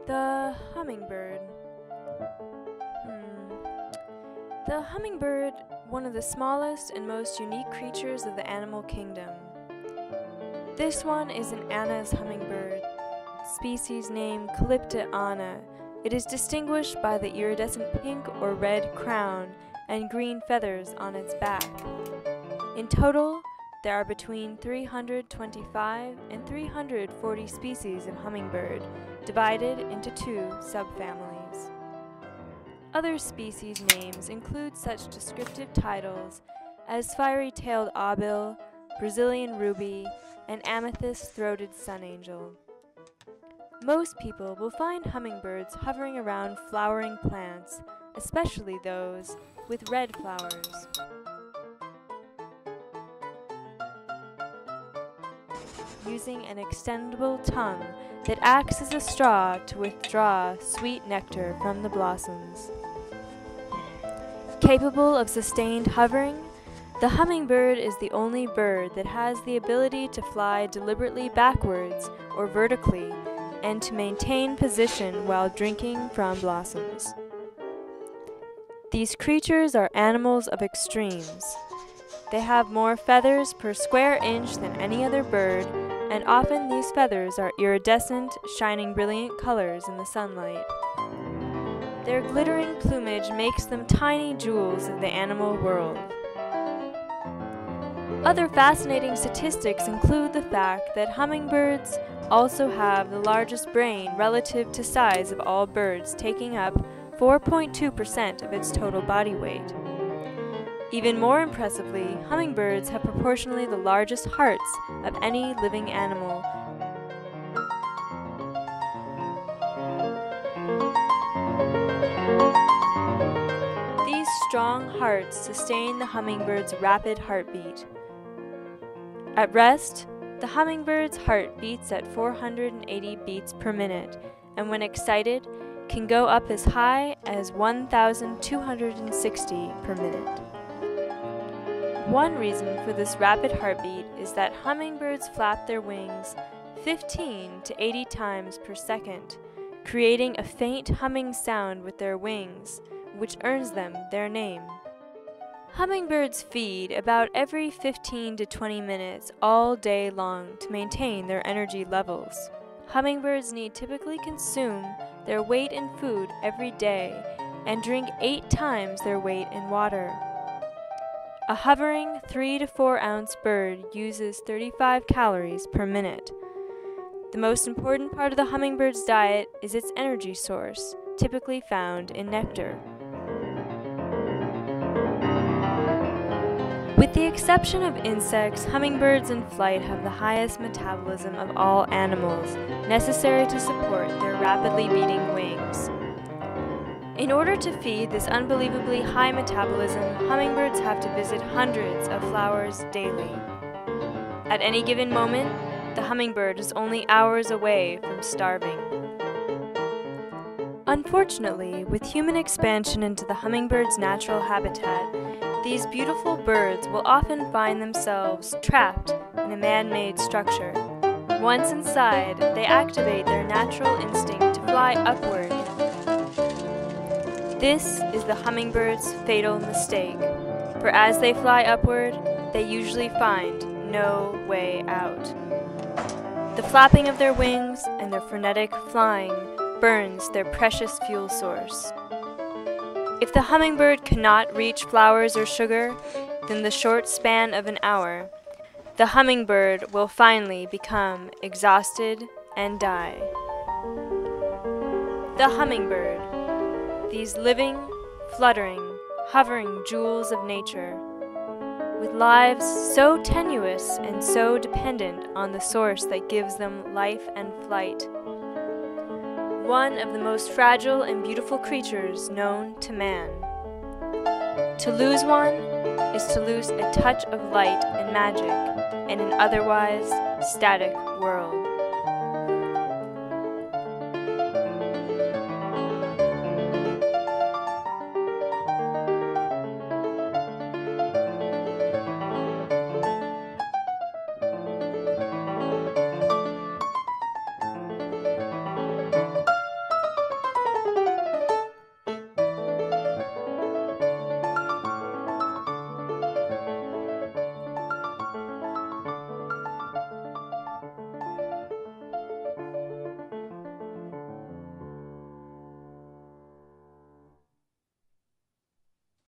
The hummingbird. The hummingbird, one of the smallest and most unique creatures of the animal kingdom. This one is an Anna's hummingbird, species name Calypta anna. It is distinguished by the iridescent pink or red crown and green feathers on its back. In total, there are between 325 and 340 species of hummingbird, divided into 2 subfamilies. Other species names include such descriptive titles as fiery-tailed aubil, Brazilian ruby, and amethyst-throated sun angel. Most people will find hummingbirds hovering around flowering plants, especially those with red flowers. Using an extendable tongue that acts as a straw to withdraw sweet nectar from the blossoms. Capable of sustained hovering, the hummingbird is the only bird that has the ability to fly deliberately backwards or vertically and to maintain position while drinking from blossoms. These creatures are animals of extremes. They have more feathers per square inch than any other bird, and often these feathers are iridescent, shining brilliant colors in the sunlight. Their glittering plumage makes them tiny jewels of the animal world. Other fascinating statistics include the fact that hummingbirds also have the largest brain relative to size of all birds, taking up 4.2% of its total body weight. Even more impressively, hummingbirds have proportionally the largest hearts of any living animal. These strong hearts sustain the hummingbird's rapid heartbeat. At rest, the hummingbird's heart beats at 480 beats per minute, and when excited, can go up as high as 1,260 per minute. One reason for this rapid heartbeat is that hummingbirds flap their wings 15 to 80 times per second, creating a faint humming sound with their wings, which earns them their name. Hummingbirds feed about every 15 to 20 minutes all day long to maintain their energy levels. Hummingbirds need typically consume their weight in food every day and drink 8 times their weight in water. A hovering 3 to 4 ounce bird uses 35 calories per minute. The most important part of the hummingbird's diet is its energy source, typically found in nectar. With the exception of insects, hummingbirds in flight have the highest metabolism of all animals, necessary to support their rapidly beating wings. In order to feed this unbelievably high metabolism, hummingbirds have to visit hundreds of flowers daily. At any given moment, the hummingbird is only hours away from starving. Unfortunately, with human expansion into the hummingbird's natural habitat, these beautiful birds will often find themselves trapped in a man-made structure. Once inside, they activate their natural instinct to fly upward. This is the hummingbird's fatal mistake, for as they fly upward, they usually find no way out. The flapping of their wings and their frenetic flying burns their precious fuel source. If the hummingbird cannot reach flowers or sugar, then the short span of an hour, the hummingbird will finally become exhausted and die. The hummingbird. These living, fluttering, hovering jewels of nature, with lives so tenuous and so dependent on the source that gives them life and flight. One of the most fragile and beautiful creatures known to man. To lose one is to lose a touch of light and magic in an otherwise static world.